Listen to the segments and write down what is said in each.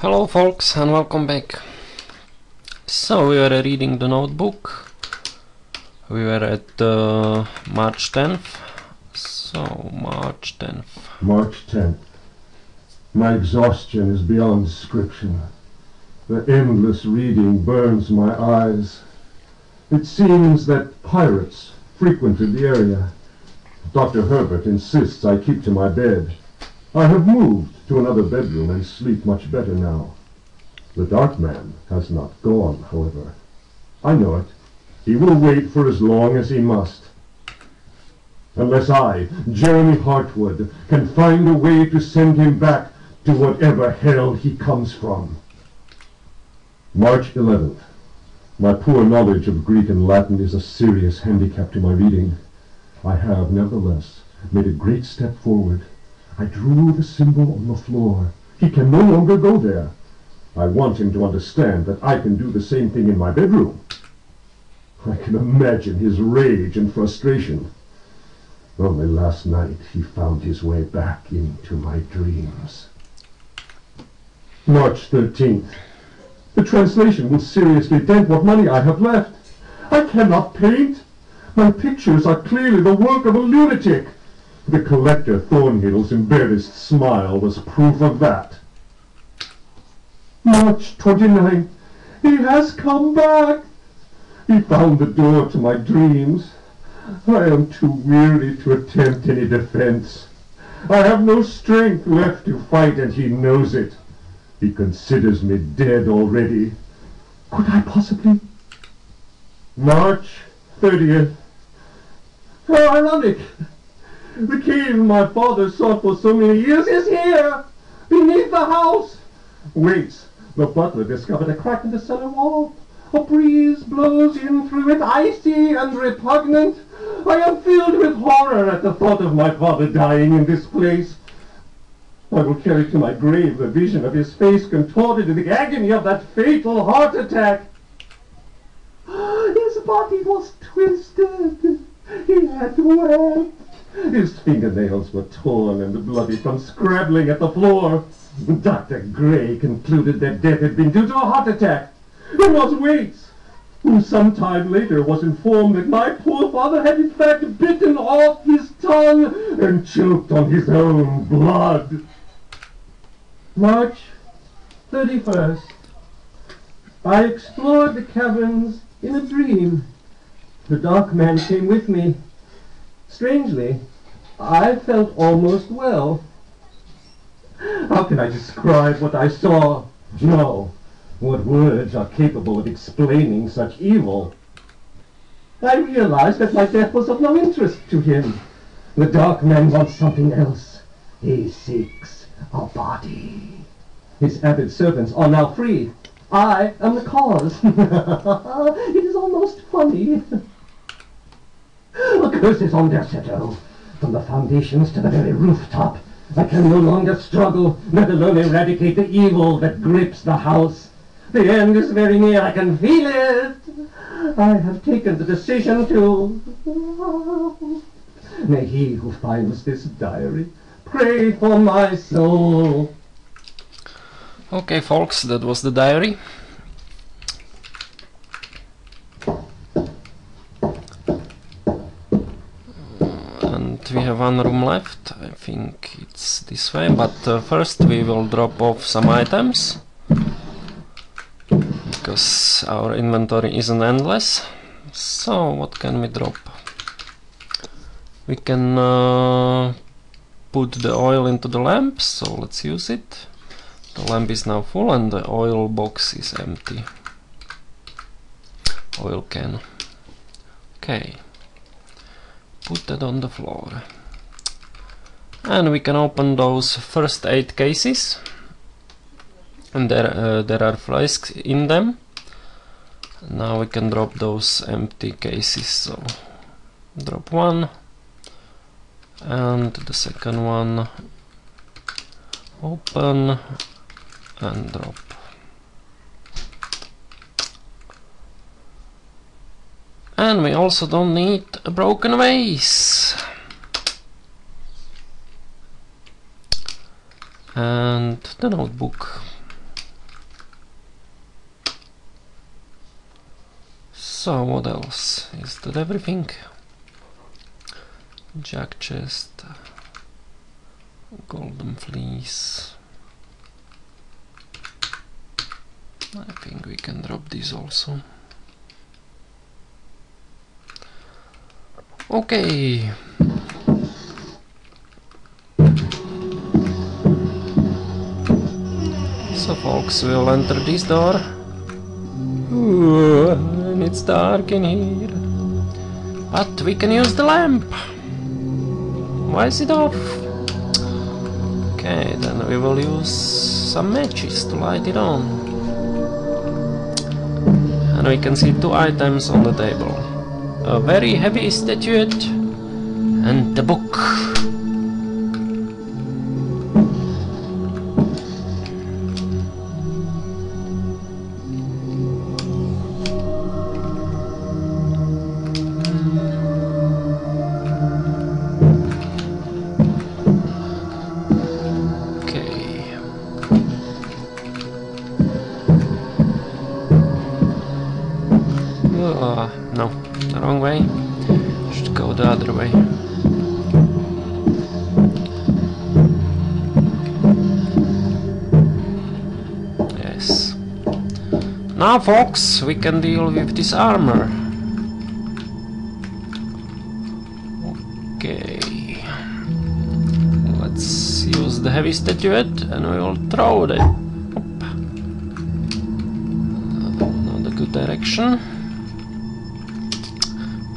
Hello folks and welcome back. So we were reading the notebook. We were at March 10th. So March 10th. March 10th. My exhaustion is beyond description. The endless reading burns my eyes. It seems that pirates frequented the area. Dr. Herbert insists I keep to my bed. I have moved to another bedroom and sleep much better now. The dark man has not gone, however. I know it. He will wait for as long as he must. Unless I, Jeremy Hartwood, can find a way to send him back to whatever hell he comes from. March 11th. My poor knowledge of Greek and Latin is a serious handicap to my reading. I have, nevertheless, made a great step forward. I drew the symbol on the floor. He can no longer go there. I want him to understand that I can do the same thing in my bedroom. I can imagine his rage and frustration. Only last night he found his way back into my dreams. March 13th. The translation will seriously dent what money I have left. I cannot paint. My pictures are clearly the work of a lunatic. The collector Thornhiddle's embarrassed smile was proof of that. March 29th. He has come back. He found the door to my dreams. I am too weary to attempt any defense. I have no strength left to fight, and he knows it. He considers me dead already. Could I possibly? March 30th. How ironic! The cave my father sought for so many years is here, beneath the house. Wait, the butler discovered a crack in the cellar wall. A breeze blows in through it, icy and repugnant. I am filled with horror at the thought of my father dying in this place. I will carry to my grave the vision of his face contorted in the agony of that fatal heart attack. His body was twisted. He had wept. His fingernails were torn and bloody from scrabbling at the floor. Dr. Gray concluded that death had been due to a heart attack. It was Waits, who some time later was informed that my poor father had in fact bitten off his tongue and choked on his own blood. March 31st. I explored the caverns in a dream. The dark man came with me. Strangely, I felt almost well. How can I describe what I saw? No, what words are capable of explaining such evil? I realized that my death was of no interest to him. The dark man wants something else. He seeks a body. His avid servants are now free. I am the cause. It is almost funny. A curse is on their chateau. From the foundations to the very rooftop. I can no longer struggle, let alone eradicate the evil that grips the house. The end is very near, I can feel it. I have taken the decision to... May he who finds this diary pray for my soul. Okay folks, that was the diary. We have one room left. I think it's this way, but first we will drop off some items because our inventory isn't endless. So what can we drop? We can put the oil into the lamp, so let's use it. The lamp is now full and the oil box is empty. Oil can. Okay. Put that on the floor. And we can open those first 8 cases. And there are flasks in them. Now we can drop those empty cases. So drop one. And the second one. Open. And drop. And we also don't need a broken vase. And the notebook. So what else? Is that everything? Jack chest, golden fleece. I think we can drop these also. Okay. So folks, we'll enter this door. Ooh, and it's dark in here. But we can use the lamp. Why is it off? Okay, then we will use some matches to light it on. And we can see 2 items on the table. A very heavy statuette and the book. No, the wrong way. Should go the other way. Yes. Now, folks, we can deal with this armor. Okay. Let's use the heavy statuette and we will throw it. Not a good direction.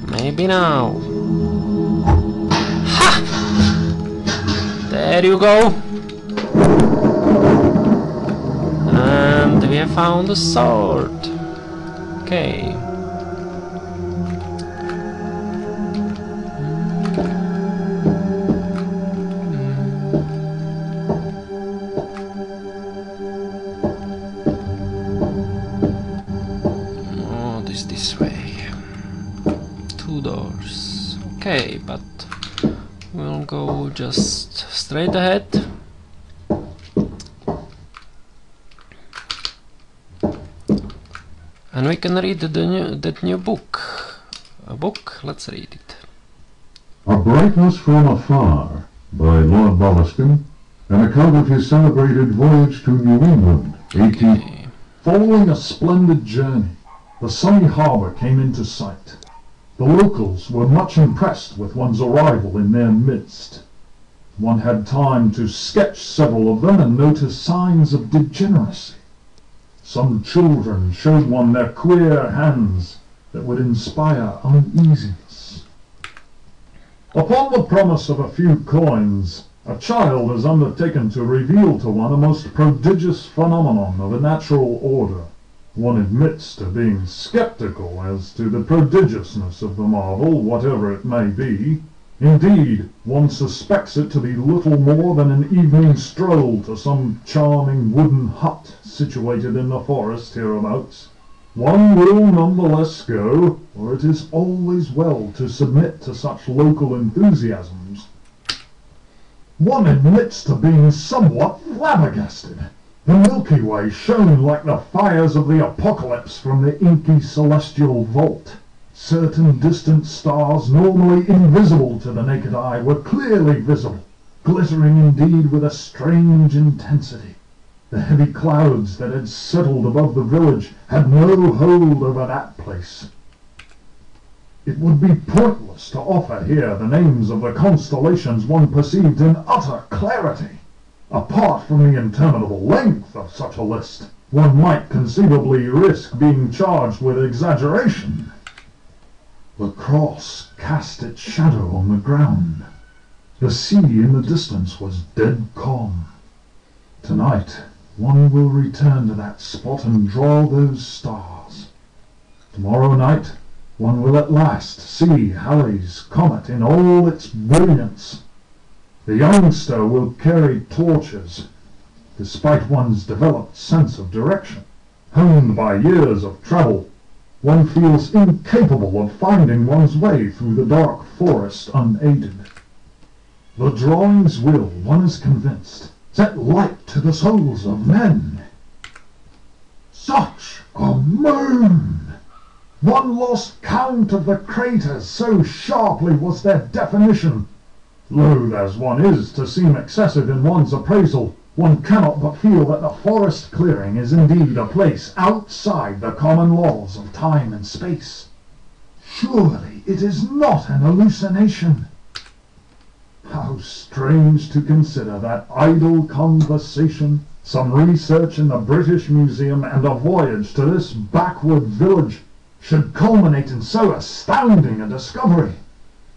Maybe now. Ha! There you go. And we have found a sword. Okay. Oh, this way. 2 doors. Okay, but we'll go just straight ahead. And we can read that new book. A book? Let's read it. A Brightness from Afar by Lord Bollaston, an account of his celebrated voyage to New England, 18... Okay. Following a splendid journey, the sunny harbour came into sight. The locals were much impressed with one's arrival in their midst. One had time to sketch several of them and notice signs of degeneracy. Some children showed one their queer hands that would inspire uneasiness. Upon the promise of a few coins, a child has undertaken to reveal to one a most prodigious phenomenon of a natural order. One admits to being skeptical as to the prodigiousness of the marvel, whatever it may be. Indeed, one suspects it to be little more than an evening stroll to some charming wooden hut situated in the forest hereabouts. One will nonetheless go, for it is always well to submit to such local enthusiasms. One admits to being somewhat flabbergasted. The Milky Way shone like the fires of the apocalypse from the inky celestial vault. Certain distant stars, normally invisible to the naked eye, were clearly visible, glittering indeed with a strange intensity. The heavy clouds that had settled above the village had no hold over that place. It would be pointless to offer here the names of the constellations one perceived in utter clarity. Apart from the interminable length of such a list, one might conceivably risk being charged with exaggeration. The cross cast its shadow on the ground. The sea in the distance was dead calm. Tonight, one will return to that spot and draw those stars. Tomorrow night, one will at last see Halley's comet in all its brilliance. The youngster will carry torches, despite one's developed sense of direction. Honed by years of travel, one feels incapable of finding one's way through the dark forest unaided. The drawings will, one is convinced, set light to the souls of men. Such a moon! One lost count of the craters, so sharply was their definition. Loath as one is to seem excessive in one's appraisal, one cannot but feel that the forest clearing is indeed a place outside the common laws of time and space. Surely it is not an hallucination. How strange to consider that idle conversation, some research in the British Museum, and a voyage to this backward village should culminate in so astounding a discovery.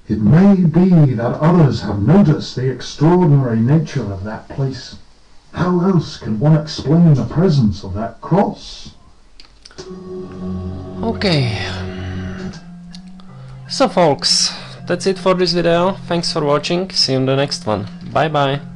It may be that others have noticed the extraordinary nature of that place. How else can one explain the presence of that cross? Okay. So folks, that's it for this video. Thanks for watching. See you in the next one. Bye bye.